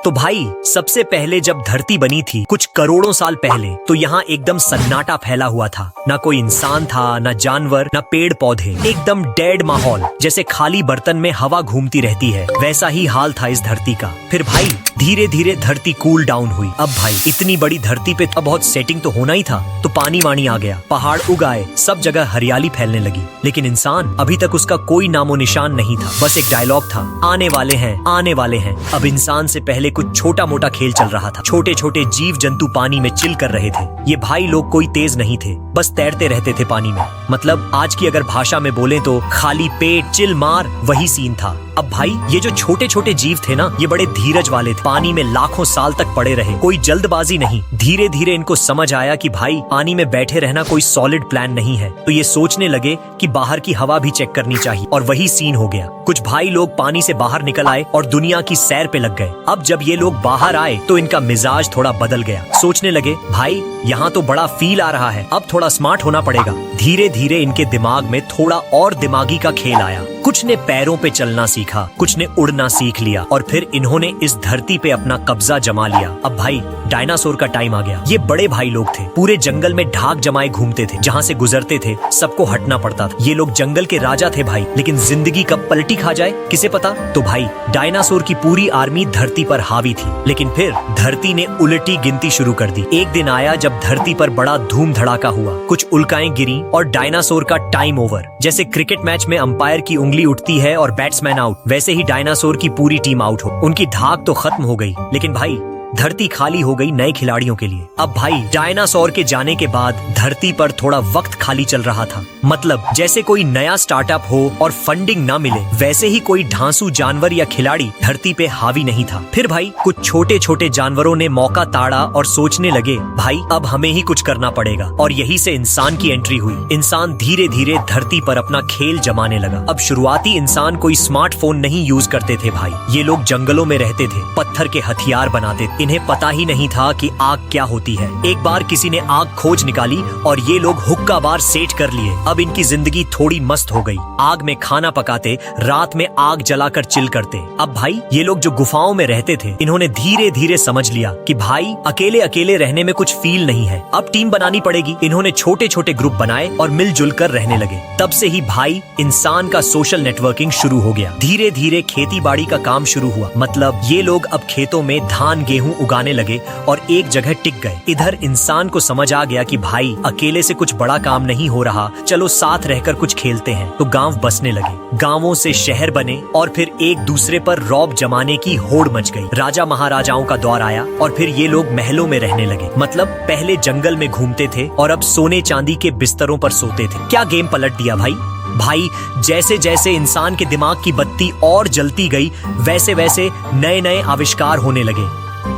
तो भाई सबसे पहले जब धरती बनी थी कुछ करोड़ों साल पहले, तो यहाँ एकदम सन्नाटा फैला हुआ था। ना कोई इंसान था, ना जानवर, ना पेड़ पौधे, एकदम डेड माहौल। जैसे खाली बर्तन में हवा घूमती रहती है, वैसा ही हाल था इस धरती का। फिर भाई धीरे धीरे धरती कूल डाउन हुई। अब भाई इतनी बड़ी धरती पे अब बहुत सेटिंग तो होना ही था, तो पानी वानी आ गया, पहाड़ उग आए, सब जगह हरियाली फैलने लगी। लेकिन इंसान अभी तक उसका कोई नामो निशान नहीं था। बस एक डायलॉग था, आने वाले हैं, आने वाले हैं। अब इंसान से पहले कुछ छोटा मोटा खेल चल रहा था। छोटे छोटे जीव जंतु पानी में चिल कर रहे थे। ये भाई लोग कोई तेज नहीं थे, बस तैरते रहते थे पानी में। मतलब आज की अगर भाषा में बोले तो खाली पेट चिल मार, वही सीन था। अब भाई ये जो छोटे छोटे जीव थे ना, ये बड़े धीरज वाले थे। पानी में लाखों साल तक पड़े रहे, कोई जल्दबाजी नहीं। धीरे धीरे इनको समझ आया कि भाई पानी में बैठे रहना कोई सॉलिड प्लान नहीं है। तो ये सोचने लगे कि बाहर की हवा भी चेक करनी चाहिए, और वही सीन हो गया। कुछ भाई लोग पानी से बाहर निकल आए और दुनिया की सैर पे लग गए। अब जब ये लोग बाहर आए तो इनका मिजाज थोड़ा बदल गया। सोचने लगे भाई यहाँ तो बड़ा फील आ रहा है, अब थोड़ा स्मार्ट होना पड़ेगा। धीरे धीरे इनके दिमाग में थोड़ा और दिमागी का खेल आया। कुछ ने पैरों पे चलना सीखा, कुछ ने उड़ना सीख लिया, और फिर इन्होंने इस धरती पे अपना कब्जा जमा लिया। अब भाई डायनासोर का टाइम आ गया। ये बड़े भाई लोग थे, पूरे जंगल में ढाक जमाए घूमते थे। जहाँ से गुजरते थे सबको हटना पड़ता था। ये लोग जंगल के राजा थे भाई, लेकिन जिंदगी कब पलटी खा जाए किसे पता। तो भाई डायनासोर की पूरी आर्मी धरती पर हावी थी। लेकिन फिर धरती ने उल्टी गिनती शुरू कर दी। एक दिन आया जब धरती पर बड़ा धूम धड़ाका हुआ, कुछ उल्काएं गिरी और डायनासोर का टाइम ओवर। जैसे क्रिकेट मैच में अंपायर की उंगली उठती है और बैट्समैन आउट, वैसे ही डायनासोर की पूरी टीम आउट हो। उनकी धाक तो खत्म हो गई, लेकिन भाई धरती खाली हो गई नए खिलाड़ियों के लिए। अब भाई डायनासोर के जाने के बाद धरती पर थोड़ा वक्त खाली चल रहा था। मतलब जैसे कोई नया स्टार्टअप हो और फंडिंग ना मिले, वैसे ही कोई ढांसू जानवर या खिलाड़ी धरती पे हावी नहीं था। फिर भाई कुछ छोटे छोटे जानवरों ने मौका ताड़ा और सोचने लगे भाई अब हमें ही कुछ करना पड़ेगा। और यही से इंसान की एंट्री हुई। इंसान धीरे धीरे धरती पर अपना खेल जमाने लगा। अब शुरुआती इंसान कोई स्मार्टफोन नहीं यूज करते थे भाई। ये लोग जंगलों में रहते थे, पत्थर के हथियार बनाते थे। इन्हें पता ही नहीं था कि आग क्या होती है। एक बार किसी ने आग खोज निकाली और ये लोग हुक्का बार सेट कर लिए। अब इनकी जिंदगी थोड़ी मस्त हो गई। आग में खाना पकाते, रात में आग जलाकर चिल करते। अब भाई ये लोग जो गुफाओं में रहते थे, इन्होंने धीरे धीरे समझ लिया कि भाई अकेले अकेले रहने में कुछ फील नहीं है, अब टीम बनानी पड़ेगी। इन्होंने छोटे छोटे ग्रुप बनाए और मिलजुल कर रहने लगे। तब से ही भाई इंसान का सोशल नेटवर्किंग शुरू हो गया। धीरे धीरे खेती बाड़ी का काम शुरू हुआ। मतलब ये लोग अब खेतों में धान गेहूं उगाने लगे और एक जगह टिक गए। इधर इंसान को समझ आ गया कि भाई अकेले से कुछ बड़ा काम नहीं हो रहा, चलो साथ रहकर कुछ खेलते हैं। तो गांव बसने लगे, गांवों से शहर बने और फिर एक दूसरे पर रौब जमाने की होड़ मच गई। राजा महाराजाओं का दौर आया और फिर ये लोग महलों में रहने लगे। मतलब पहले जंगल में घूमते थे और अब सोने चांदी के बिस्तरों पर सोते थे। क्या गेम पलट दिया भाई जैसे जैसे इंसान के दिमाग की बत्ती और जलती गई, वैसे वैसे नए नए आविष्कार होने लगे।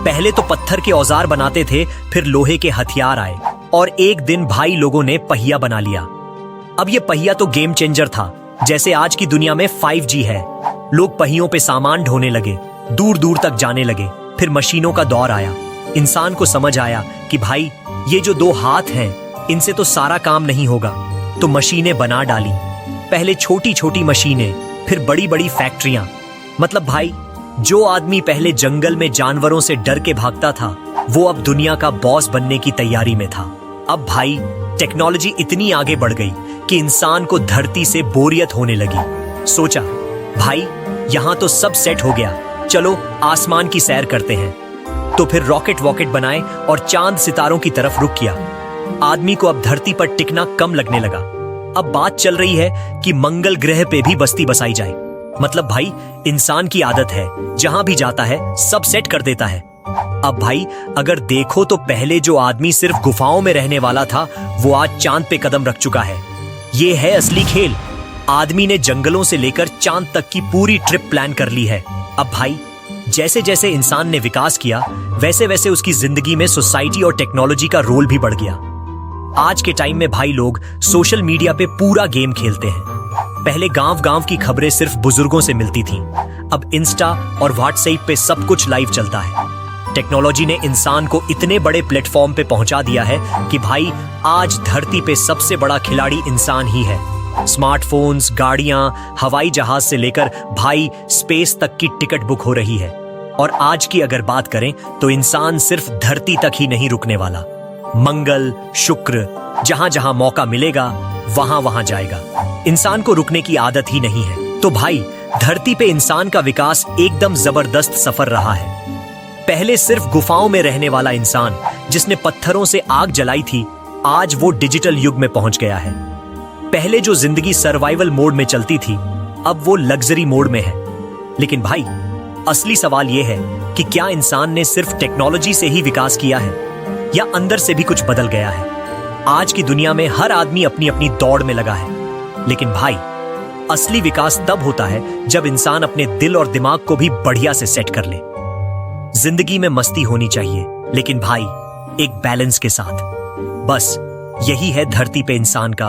पहले तो पत्थर के औजार बनाते थे, फिर लोहे के हथियार आए, और एक दिन भाई लोगों ने पहिया बना लिया। अब ये पहिया तो गेम चेंजर था। जैसे आज की दुनिया में 5G है, लोग पहियों पे सामान ढोने लगे, दूर दूर तक जाने लगे। फिर मशीनों का दौर आया। इंसान को समझ आया कि भाई ये जो दो हाथ हैं, इनसे तो सारा काम नहीं होगा। तो मशीनें बना डाली। पहले छोटी छोटी मशीनें, फिर बड़ी बड़ी फैक्ट्रियां। मतलब भाई जो आदमी पहले जंगल में जानवरों से डर के भागता था, वो अब दुनिया का बॉस बनने की तैयारी में था। अब भाई टेक्नोलॉजी इतनी आगे बढ़ गई कि इंसान को धरती से बोरियत होने लगी। सोचा भाई यहाँ तो सब सेट हो गया, चलो आसमान की सैर करते हैं। तो फिर रॉकेट वॉकेट बनाए और चांद सितारों की तरफ रुख किया। आदमी को अब धरती पर टिकना कम लगने लगा। अब बात चल रही है कि मंगल ग्रह पे भी बस्ती बसाई जाए। मतलब भाई इंसान की आदत है, जहां भी जाता है सब सेट कर देता है। अब भाई अगर देखो तो पहले जो आदमी सिर्फ गुफाओं में रहने वाला था, वो आज चांद पे कदम रख चुका है। ये है असली खेल। आदमी ने जंगलों से लेकर चांद तक की पूरी ट्रिप प्लान कर ली है। अब भाई जैसे जैसे इंसान ने विकास किया, वैसे वैसे उसकी जिंदगी में सोसाइटी और टेक्नोलॉजी का रोल भी बढ़ गया। आज के टाइम में भाई लोग सोशल मीडिया पे पूरा गेम खेलते हैं। पहले गांव गांव की खबरें सिर्फ बुजुर्गों से मिलती थीं। अब इंस्टा और व्हाट्सएप पे सब कुछ लाइव चलता है। टेक्नोलॉजी ने इंसान को इतने बड़े प्लेटफॉर्म पे पहुंचा दिया है कि भाई आज धरती पे सबसे बड़ा खिलाड़ी इंसान ही है। स्मार्टफोन्स, गाड़ियां, हवाई जहाज से लेकर भाई स्पेस तक की टिकट बुक हो रही है। और आज की अगर बात करें तो इंसान सिर्फ धरती तक ही नहीं रुकने वाला। मंगल, शुक्र, जहां जहां मौका मिलेगा वहां वहां जाएगा। इंसान को रुकने की आदत ही नहीं है। तो भाई, धरती पे इंसान का विकास एकदम जबरदस्त सफर रहा है। पहले सिर्फ गुफाओं में रहने वाला इंसान जिसने पत्थरों से आग जलाई थी, आज वो डिजिटल युग में पहुंच गया है। पहले जो जिंदगी सर्वाइवल मोड में चलती थी, अब वो लग्जरी मोड में है। लेकिन भाई, असली सवाल ये है कि क्या इंसान ने सिर्फ टेक्नोलॉजी से ही विकास किया है या अंदर से भी कुछ बदल गया है? आज की दुनिया में हर आदमी अपनी अपनी दौड़ में लगा है। लेकिन भाई, असली विकास तब होता है जब इंसान अपने दिल और दिमाग को भी बढ़िया से सेट कर ले। जिंदगी में मस्ती होनी चाहिए, लेकिन भाई एक बैलेंस के साथ। बस यही है धरती पे इंसान का